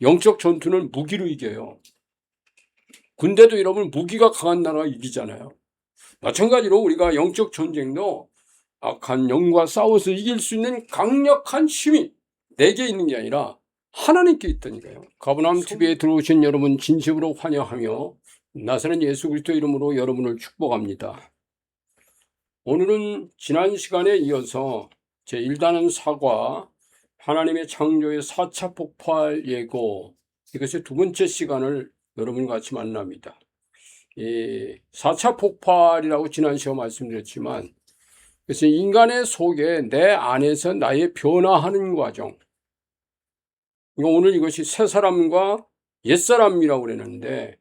영적 전투는 무기로 이겨요. 군대도 여러분 무기가 강한 나라가 이기잖아요. 마찬가지로 우리가 영적 전쟁도 악한 영과 싸워서 이길 수 있는 강력한 힘이 내게 있는 게 아니라 하나님께 있다니까요. 가버나움 TV에 들어오신 여러분 진심으로 환영하며 나사렛 예수 그리스도 이름으로 여러분을 축복합니다. 오늘은 지난 시간에 이어서 제1단은 사과, 하나님의 창조의 4차 폭발 예고, 이것의 두 번째 시간을 여러분과 같이 만납니다. 이 4차 폭발이라고 지난 시간 말씀드렸지만, 그래서 인간의 속에 내 안에서 나의 변화하는 과정, 오늘 이것이 새 사람과 옛 사람이라고 그랬는데,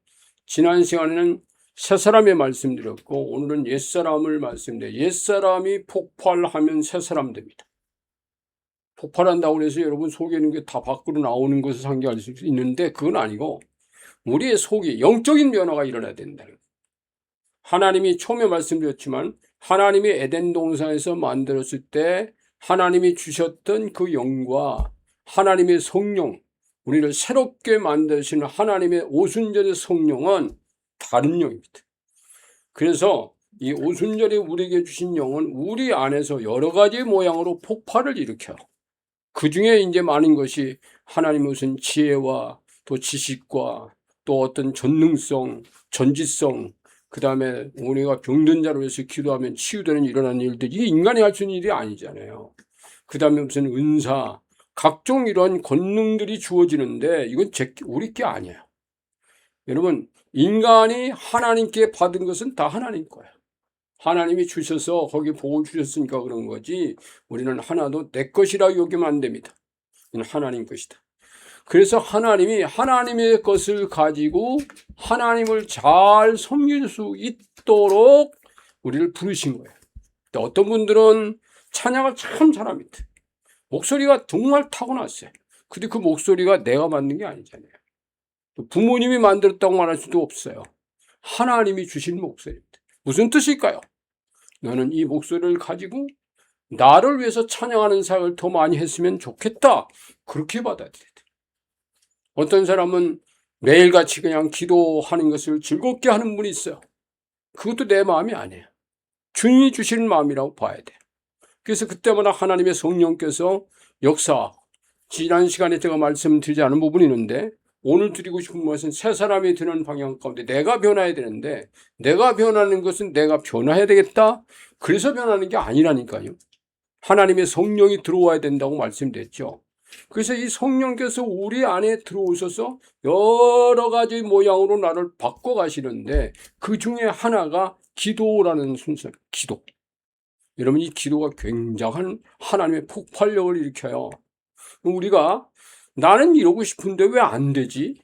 지난 시간에는 새 사람의 말씀드렸고 오늘은 옛 사람을 말씀드려요. 옛 사람이 폭발하면 새 사람 됩니다. 폭발한다고 해서 여러분 속에 있는 게 다 밖으로 나오는 것을 상기할 수 있는데 그건 아니고 우리의 속에 영적인 변화가 일어나야 된다는 거예요. 하나님이 처음에 말씀드렸지만 하나님이 에덴 동산에서 만들었을 때 하나님이 주셨던 그 영과 하나님의 성령, 우리를 새롭게 만드시는 하나님의 오순절의 성령은 다른 영입니다. 그래서 이 오순절에 우리에게 주신 영은 우리 안에서 여러 가지 모양으로 폭발을 일으켜요. 그 중에 이제 많은 것이 하나님의 무슨 지혜와 또 지식과 또 어떤 전능성, 전지성, 그 다음에 우리가 병든 자로 해서 기도하면 치유되는 일어나는 일들이 이게 인간이 할 수 있는 일이 아니잖아요. 그 다음에 무슨 은사, 각종 이러한 권능들이 주어지는데 이건 우리 게 아니에요. 여러분, 인간이 하나님께 받은 것은 다 하나님 거예요. 하나님이 주셔서 거기 복을 주셨으니까 그런 거지 우리는 하나도 내 것이라 여기면 안 됩니다. 이건 하나님 것이다. 그래서 하나님이 하나님의 것을 가지고 하나님을 잘 섬길 수 있도록 우리를 부르신 거예요. 어떤 분들은 찬양을 참 잘합니다. 목소리가 정말 타고났어요. 근데 그 목소리가 내가 만든 게 아니잖아요. 부모님이 만들었다고 말할 수도 없어요. 하나님이 주신 목소리입니다. 무슨 뜻일까요? 너는 이 목소리를 가지고 나를 위해서 찬양하는 사역을 더 많이 했으면 좋겠다. 그렇게 받아들여야 돼. 어떤 사람은 매일같이 그냥 기도하는 것을 즐겁게 하는 분이 있어요. 그것도 내 마음이 아니에요. 주님이 주시는 마음이라고 봐야 돼. 그래서 그때마다 하나님의 성령께서 역사, 지난 시간에 제가 말씀드리지 않은 부분이 있는데 오늘 드리고 싶은 것은 새 사람이 드는 방향 가운데 내가 변화해야 되는데 내가 변하는 것은 내가 변화해야 되겠다. 그래서 변하는 게 아니라니까요. 하나님의 성령이 들어와야 된다고 말씀드렸죠. 그래서 이 성령께서 우리 안에 들어오셔서 여러 가지 모양으로 나를 바꿔가시는데 그 중에 하나가 기도라는 순서, 기도. 여러분 이 기도가 굉장한 하나님의 폭발력을 일으켜요. 우리가 나는 이러고 싶은데 왜 안 되지?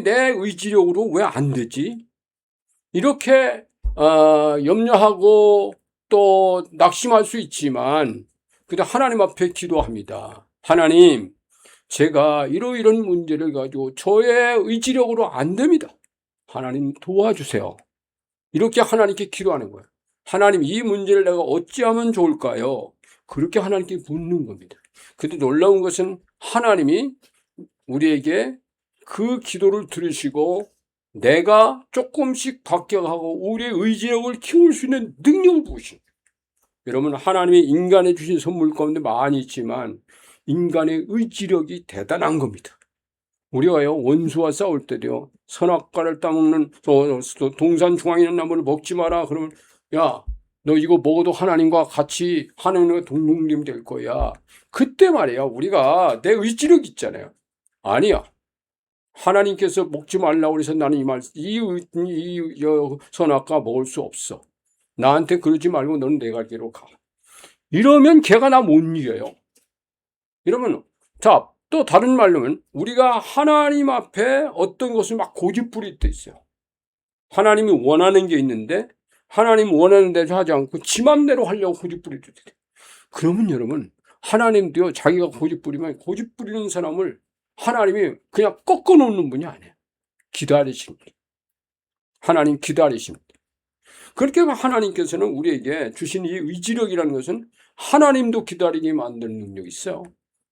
내 의지력으로 왜 안 되지? 이렇게 염려하고 또 낙심할 수 있지만 근데 하나님 앞에 기도합니다. 하나님, 제가 이러이런 문제를 가지고 저의 의지력으로 안 됩니다. 하나님 도와주세요. 이렇게 하나님께 기도하는 거예요. 하나님, 이 문제를 내가 어찌하면 좋을까요? 그렇게 하나님께 묻는 겁니다. 근데 놀라운 것은 하나님이 우리에게 그 기도를 들으시고 내가 조금씩 바뀌어가고 우리의 의지력을 키울 수 있는 능력을 부으신 거예요. 여러분, 하나님이 인간에 주신 선물 가운데 많이 있지만 인간의 의지력이 대단한 겁니다. 우리가요, 원수와 싸울 때도요, 선악과를 따먹는 동산 중앙에 있는 나무를 먹지 마라. 그러면 야, 너 이거 먹어도 하나님과 같이 하나님과 동등됨이 될 거야. 그때 말이야, 우리가 내 의지력 있잖아요. 아니야. 하나님께서 먹지 말라고 그래서 나는 이 선악과 먹을 수 없어. 나한테 그러지 말고 너는 내 갈 길로 가. 이러면 걔가 나 못 이겨요. 이러면, 자, 또 다른 말로는 우리가 하나님 앞에 어떤 것을 막 고집 부릴 때 있어요. 하나님이 원하는 게 있는데 하나님 원하는 대로 하지 않고 지 맘대로 하려고 고집 부릴 때 돼요. 그러면 여러분, 하나님도요, 자기가 고집 부리면 고집 부리는 사람을 하나님이 그냥 꺾어 놓는 분이 아니에요. 기다리십니다. 하나님 기다리십니다. 그렇게 하나님께서는 우리에게 주신 이 의지력이라는 것은 하나님도 기다리게 만드는 능력이 있어요.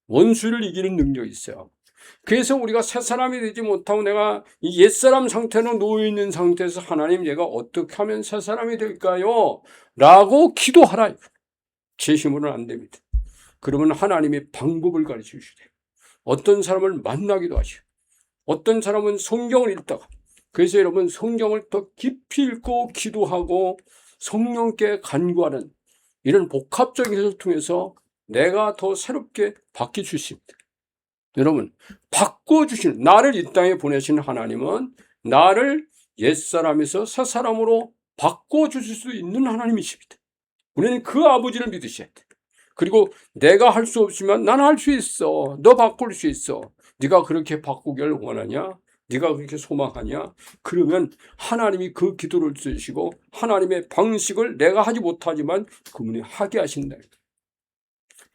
원수를 이기는 능력이 있어요. 그래서 우리가 새 사람이 되지 못하고 내가 이 옛사람 상태로 놓여있는 상태에서 하나님 내가 어떻게 하면 새 사람이 될까요? 라고 기도하라. 제 힘으로는 안 됩니다. 그러면 하나님의 방법을 가르쳐 주시대요. 어떤 사람을 만나기도 하시고 어떤 사람은 성경을 읽다가, 그래서 여러분 성경을 더 깊이 읽고 기도하고 성령께 간구하는 이런 복합적인 것을 통해서 내가 더 새롭게 바뀔 수 있습니다. 여러분, 바꿔주시는, 나를 이 땅에 보내신 하나님은 나를 옛사람에서 새사람으로 바꿔주실 수 있는 하나님이십니다. 우리는 그 아버지를 믿으셔야 돼. 그리고 내가 할 수 없지만 나는 할 수 있어. 너 바꿀 수 있어. 네가 그렇게 바꾸길 원하냐? 네가 그렇게 소망하냐? 그러면 하나님이 그 기도를 들으시고 하나님의 방식을 내가 하지 못하지만 그분이 하게 하신다.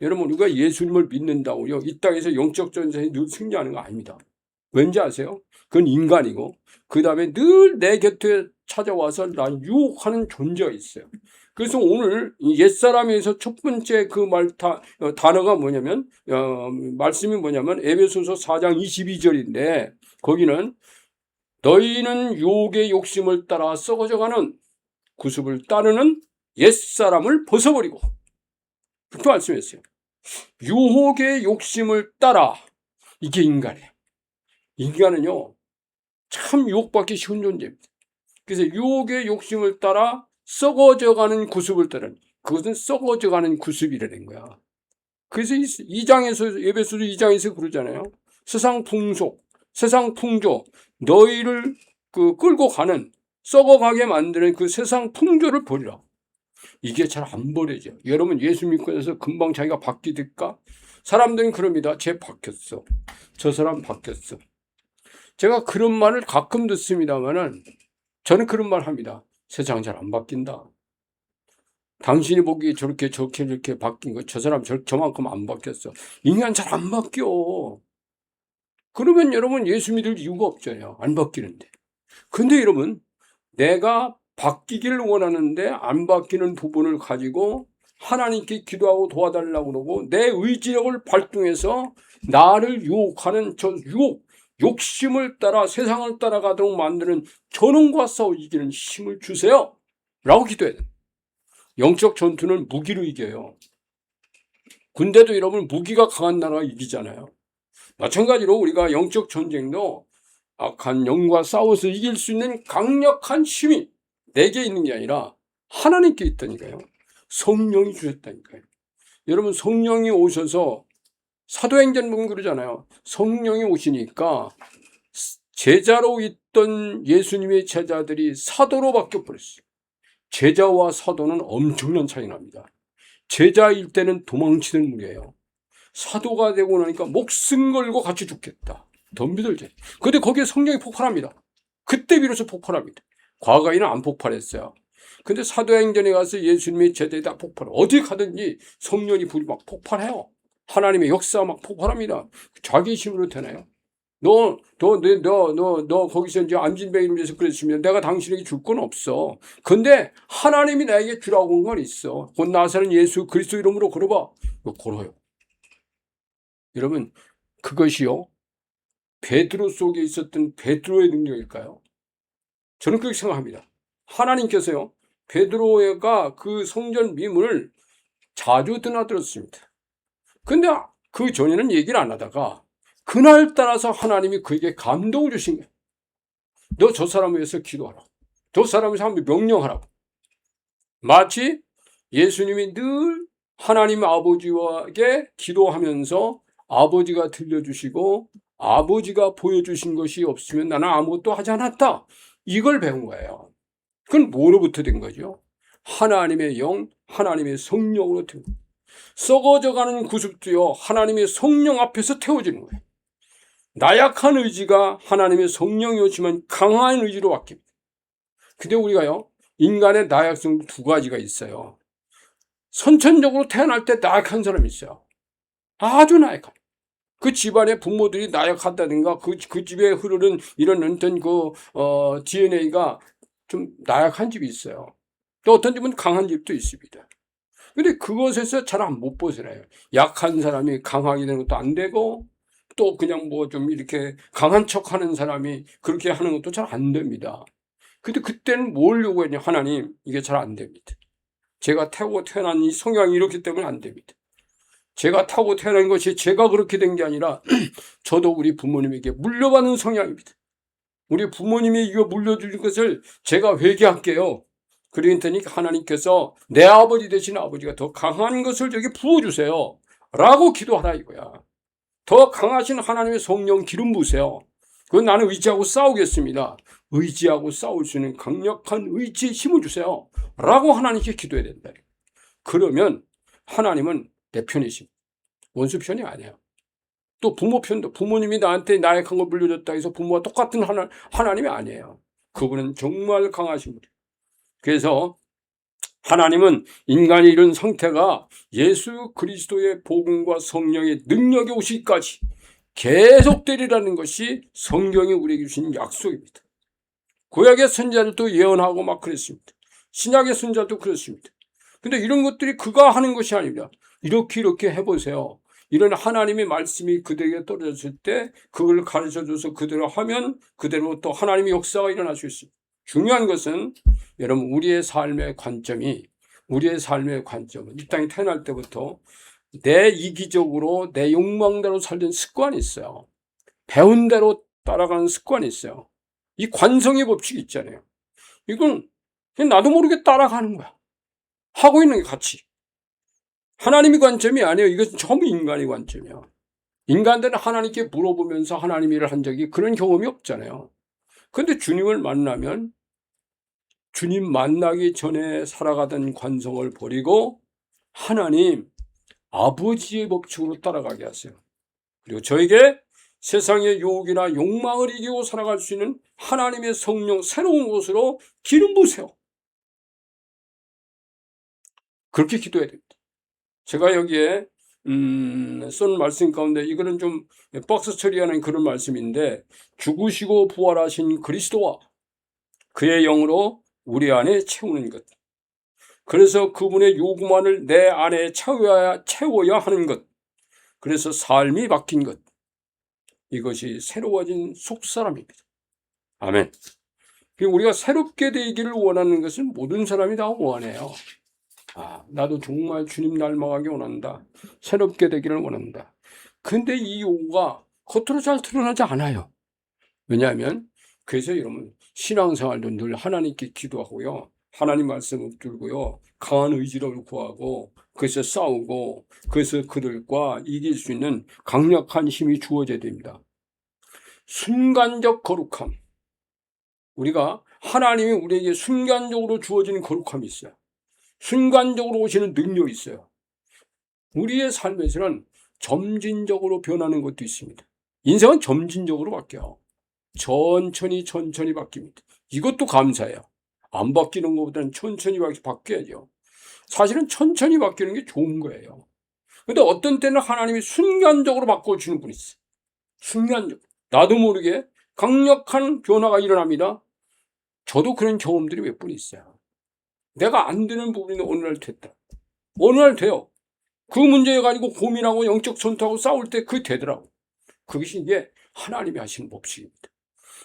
여러분, 우리가 예수님을 믿는다고요 이 땅에서 영적 전쟁에 늘 승리하는 거 아닙니다. 왠지 아세요? 그건 인간이고 그 다음에 늘 내 곁에 찾아와서 난 유혹하는 존재가 있어요. 그래서 오늘 옛사람에서 첫 번째 그 단어가 뭐냐면 말씀이 뭐냐면 에베소서 4장 22절인데 거기는 너희는 유혹의 욕심을 따라 썩어져가는 구습을 따르는 옛사람을 벗어버리고, 그렇게 말씀했어요. 유혹의 욕심을 따라. 이게 인간이에요. 인간은요 참 유혹받기 쉬운 존재입니다. 그래서 유혹의 욕심을 따라 썩어져가는 구습을 따르는, 그것은 썩어져가는 구습이라는 거야. 그래서 에베소서 2장에서 그러잖아요. 세상 풍속, 세상 풍조, 너희를 끌고 가는, 썩어가게 만드는 그 세상 풍조를 버리라. 이게 잘 안 버려져. 여러분, 예수 믿고 나서 금방 자기가 바뀌될까? 사람들은 그럽니다. 쟤 바뀌었어. 저 사람 바뀌었어. 제가 그런 말을 가끔 듣습니다만은 저는 그런 말 합니다. 세상 잘 안 바뀐다. 당신이 보기에 저렇게 바뀐 거, 저 사람 저만큼 안 바뀌었어. 인간 잘 안 바뀌어. 그러면 여러분 예수 믿을 이유가 없잖아요. 안 바뀌는데. 근데 여러분, 내가 바뀌기를 원하는데 안 바뀌는 부분을 가지고 하나님께 기도하고 도와달라고 그러고 내 의지력을 발동해서 나를 유혹하는 저 욕심을 따라 세상을 따라가도록 만드는 저놈과 싸워 이기는 힘을 주세요 라고 기도해야 돼요. 영적 전투는 무기로 이겨요. 군대도 여러분 무기가 강한 나라가 이기잖아요. 마찬가지로 우리가 영적 전쟁도 악한 영과 싸워서 이길 수 있는 강력한 힘이 내게 있는 게 아니라 하나님께 있다니까요. 성령이 주셨다니까요. 여러분, 성령이 오셔서 사도행전 보면 그러잖아요. 성령이 오시니까 제자로 있던 예수님의 제자들이 사도로 바뀌어버렸어요. 제자와 사도는 엄청난 차이 납니다. 제자일 때는 도망치는 무리예요. 사도가 되고 나니까 목숨 걸고 같이 죽겠다. 덤비들지. 근데 거기에 성령이 폭발합니다. 그때 비로소 폭발합니다. 과거에는 안 폭발했어요. 근데 사도행전에 가서 예수님의 제자들이 다 폭발해요. 어디 가든지 성령이 불이 막 폭발해요. 하나님의 역사가 막 폭발합니다. 자기 힘으로 되나요? 너 거기서 이제 안진뱅이를 위해서 그랬으면 내가 당신에게 줄 건 없어. 근데 하나님이 나에게 주라고 한 건 있어. 곧 나사렛 예수 그리스도 이름으로 걸어봐. 걸어요. 여러분, 그것이요 베드로 속에 있었던 베드로의 능력일까요? 저는 그렇게 생각합니다. 하나님께서요 베드로가 그 성전 미문을 자주 드나들었습니다. 근데 그 전에는 얘기를 안 하다가 그날따라서 하나님이 그에게 감동을 주신 거예요. 너 저 사람을 위해서 기도하라. 저 사람을 위해서 한번 명령하라고. 마치 예수님이 늘 하나님 아버지에게 기도하면서 아버지가 들려주시고 아버지가 보여주신 것이 없으면 나는 아무것도 하지 않았다. 이걸 배운 거예요. 그건 뭐로부터 된 거죠? 하나님의 영, 하나님의 성령으로 된 거예요. 썩어져가는 구습도요 하나님의 성령 앞에서 태워지는 거예요. 나약한 의지가 하나님의 성령이 오시면 강한 의지로 바뀝니다. 근데 우리가요 인간의 나약성 두 가지가 있어요. 선천적으로 태어날 때 나약한 사람이 있어요. 아주 나약한. 그 집안의 부모들이 나약하다든가 그 집에 흐르는 이런 어떤 DNA가 좀 나약한 집이 있어요. 또 어떤 집은 강한 집도 있습니다. 근데 그것에서 잘 못 벗어나요. 약한 사람이 강하게 되는 것도 안 되고 또 그냥 뭐 좀 이렇게 강한 척 하는 사람이 그렇게 하는 것도 잘 안 됩니다. 근데 그때는 뭘 요구했냐? 하나님, 이게 잘 안 됩니다. 제가 타고 태어난 이 성향이 이렇기 때문에 안 됩니다. 제가 타고 태어난 것이 제가 그렇게 된 게 아니라 저도 우리 부모님에게 물려받은 성향입니다. 우리 부모님이 이거 물려주신 것을 제가 회개할게요. 그랬더니 하나님께서 내 아버지 되신 아버지가 더 강한 것을 저에게 부어주세요 라고 기도하라 이거야. 더 강하신 하나님의 성령 기름 부으세요. 그건 나는 의지하고 싸우겠습니다. 의지하고 싸울 수 있는 강력한 의지의 힘을 주세요 라고 하나님께 기도해야 된다. 그러면 하나님은 내 편이십니다. 원수 편이 아니에요. 또 부모 편도, 부모님이 나한테 나약한 걸 물려줬다 해서 부모와 똑같은 하나님이 아니에요. 그분은 정말 강하신 분이에요. 그래서 하나님은 인간이 이런 상태가 예수 그리스도의 복음과 성령의 능력이 오시기까지 계속되리라는 것이 성경이 우리에게 주신 약속입니다. 구약의 선지자들도 예언하고 막 그랬습니다. 신약의 선지자도 그렇습니다. 근데 이런 것들이 그가 하는 것이 아닙니다. 이렇게 해보세요. 이런 하나님의 말씀이 그들에게 떨어졌을 때 그걸 가르쳐줘서 그대로 하면 그대로 또 하나님의 역사가 일어날 수 있습니다. 중요한 것은 여러분 우리의 삶의 관점은 이 땅에 태어날 때부터 내 이기적으로 내 욕망대로 살던 습관이 있어요. 배운 대로 따라가는 습관이 있어요. 이 관성의 법칙이 있잖아요. 이건 그냥 나도 모르게 따라가는 거야. 하고 있는 게 같이. 하나님의 관점이 아니에요. 이것은 전부 인간의 관점이야. 인간들은 하나님께 물어보면서 하나님 일을 한 적이 그런 경험이 없잖아요. 그런데 주님을 만나면 주님 만나기 전에 살아가던 관성을 버리고 하나님 아버지의 법칙으로 따라가게 하세요. 그리고 저에게 세상의 유혹이나 욕망을 이기고 살아갈 수 있는 하나님의 성령 새로운 곳으로 기름 부으세요. 그렇게 기도해야 됩니다. 제가 여기에 쓴 말씀 가운데 이거는 좀 박스 처리하는 그런 말씀인데 죽으시고 부활하신 그리스도와 그의 영으로 우리 안에 채우는 것. 그래서 그분의 요구만을 내 안에 채워야 하는 것. 그래서 삶이 바뀐 것. 이것이 새로워진 속사람입니다. 아멘. 우리가 새롭게 되기를 원하는 것은 모든 사람이 다 원해요. 나도 정말 주님 닮아가기 원한다. 새롭게 되기를 원한다. 근데 이 요구가 겉으로 잘 드러나지 않아요. 왜냐하면 그래서 여러분 신앙생활도 늘 하나님께 기도하고요. 하나님 말씀 읊들고요. 강한 의지를 구하고 그래서 싸우고 그래서 그들과 이길 수 있는 강력한 힘이 주어져야 됩니다. 순간적 거룩함. 우리가 하나님이 우리에게 순간적으로 주어지는 거룩함이 있어요. 순간적으로 오시는 능력이 있어요. 우리의 삶에서는 점진적으로 변하는 것도 있습니다. 인생은 점진적으로 바뀌어요. 천천히 바뀝니다. 이것도 감사해요. 안 바뀌는 것보다는 천천히 바뀌어야죠. 사실은 천천히 바뀌는 게 좋은 거예요. 근데 어떤 때는 하나님이 순간적으로 바꿔주는 분이 있어요. 순간적으로. 나도 모르게 강력한 변화가 일어납니다. 저도 그런 경험들이 몇 번 있어요. 내가 안 되는 부분이 어느 날 됐다. 어느 날 돼요. 그 문제에 가지고 고민하고 영적 전투하고 싸울 때 그게 되더라고. 그것이 이게 하나님이 하시는 법칙입니다.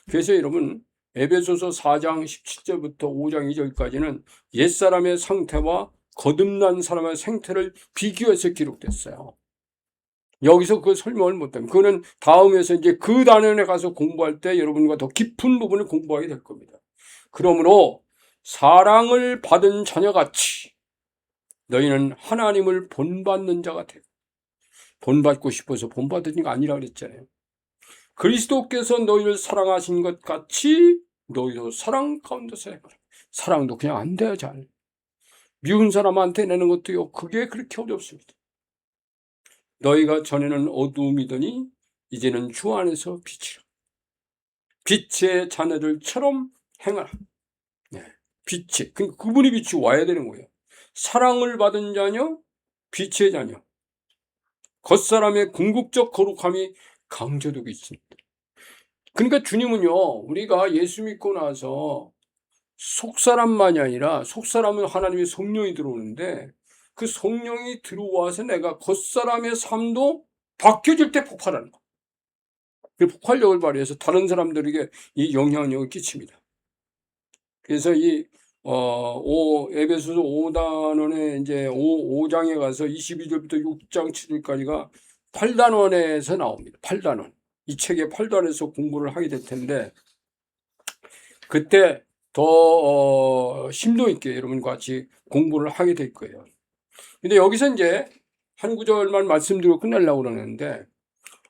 그래서 여러분 에베소서 4장 17절부터 5장 2절까지는 옛사람의 상태와 거듭난 사람의 생태를 비교해서 기록됐어요. 여기서 그 설명을 못하면 그거는 다음에서 이제 그 단원에 가서 공부할 때 여러분과 더 깊은 부분을 공부하게 될 겁니다. 그러므로 사랑을 받은 자녀같이 너희는 하나님을 본받는 자가 되고 본받고 싶어서 본받은 게 아니라 그랬잖아요. 그리스도께서 너희를 사랑하신 것 같이 너희도 사랑 가운데서 해봐라. 사랑도 그냥 안 돼요. 잘 미운 사람한테 내는 것도요. 그게 그렇게 어렵습니다. 너희가 전에는 어두움이더니 이제는 주 안에서 빛이라. 빛의 자녀들처럼 행하라. 빛이 그분의 빛이 와야 되는 거예요. 사랑을 받은 자녀, 빛의 자녀. 겉사람의 궁극적 거룩함이 강조되고 있습니다. 그러니까 주님은요, 우리가 예수 믿고 나서 속사람만이 아니라 속사람은 하나님의 성령이 들어오는데 그 성령이 들어와서 내가 겉사람의 삶도 바뀌어질 때 폭발하는 거예요. 그 폭발력을 발휘해서 다른 사람들에게 이 영향력을 끼칩니다. 그래서 이 에베소서 5단원에 이제 5장에 가서 22절부터 6장 7절까지가 8단원에서 나옵니다. 8단원. 이 책의 8단원에서 공부를 하게 될 텐데, 그때 더 심도 있게 여러분과 같이 공부를 하게 될 거예요. 근데 여기서 이제 한 구절만 말씀드리고 끝내려고 그러는데,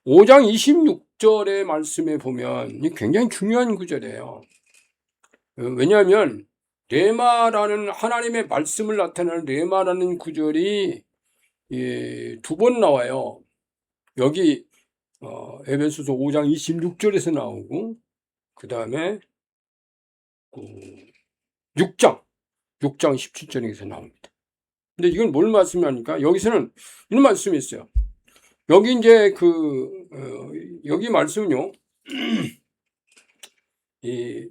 5장 26절의 말씀에 보면 굉장히 중요한 구절이에요. 왜냐하면 레마라는 하나님의 말씀을 나타내는 레마라는 구절이 두 번 나와요. 여기 에베소서 5장 26절에서 나오고, 그 다음에 6장 17절에서 나옵니다. 근데 이건 뭘 말씀하니까 여기서는 이런 말씀이 있어요. 여기 이제 여기 말씀은요, 이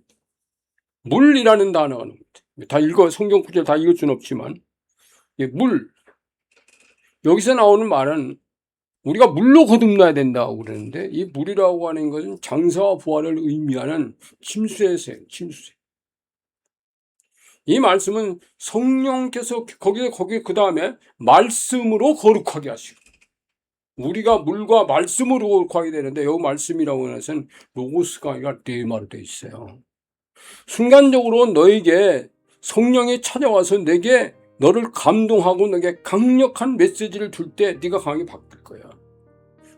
물이라는 단어가 나옵니다. 다 성경 구절 다 읽을 수는 없지만, 물. 여기서 나오는 말은 우리가 물로 거듭나야 된다고 그러는데, 이 물이라고 하는 것은 장사와 부활을 의미하는 침수의 침수세. 이 말씀은 성령께서 거기 그 다음에 말씀으로 거룩하게 하시고, 우리가 물과 말씀으로 거룩하게 되는데, 이 말씀이라고 하는 것은 로고스가 아니라 레마로 되어 있어요. 순간적으로 너에게 성령이 찾아와서 내게 너를 감동하고 내게 강력한 메시지를 줄 때 네가 강하게 바뀔 거야.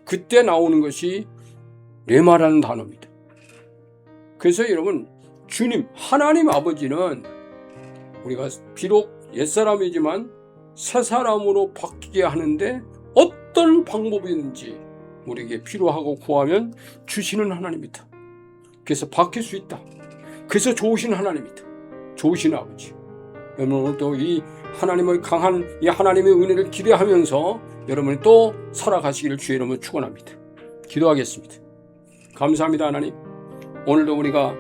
그때 나오는 것이 레마라는 단어입니다. 그래서 여러분, 주님 하나님 아버지는 우리가 비록 옛사람이지만 새 사람으로 바뀌게 하는데 어떤 방법이든지 우리에게 필요하고 구하면 주시는 하나님이다. 그래서 바뀔 수 있다. 그래서 좋으신 하나님이다. 좋으신 아버지. 여러분, 오늘도 이 하나님의 강한 이 하나님의 은혜를 기대하면서 여러분이 또 살아가시기를 주의 이름으로 축원합니다. 기도하겠습니다. 감사합니다. 하나님, 오늘도 우리가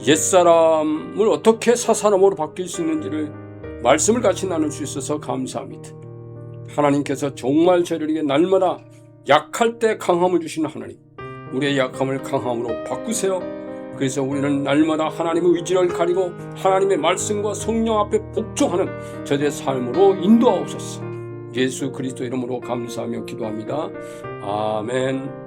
옛사람을 어떻게 새사람으로 바뀔 수 있는지를 말씀을 같이 나눌 수 있어서 감사합니다. 하나님께서 정말 저희에게 날마다 약할 때 강함을 주시는 하나님, 우리의 약함을 강함으로 바꾸세요. 그래서 우리는 날마다 하나님의 의지를 가리고 하나님의 말씀과 성령 앞에 복종하는 저들의 삶으로 인도하옵소서. 예수 그리스도 이름으로 감사하며 기도합니다. 아멘.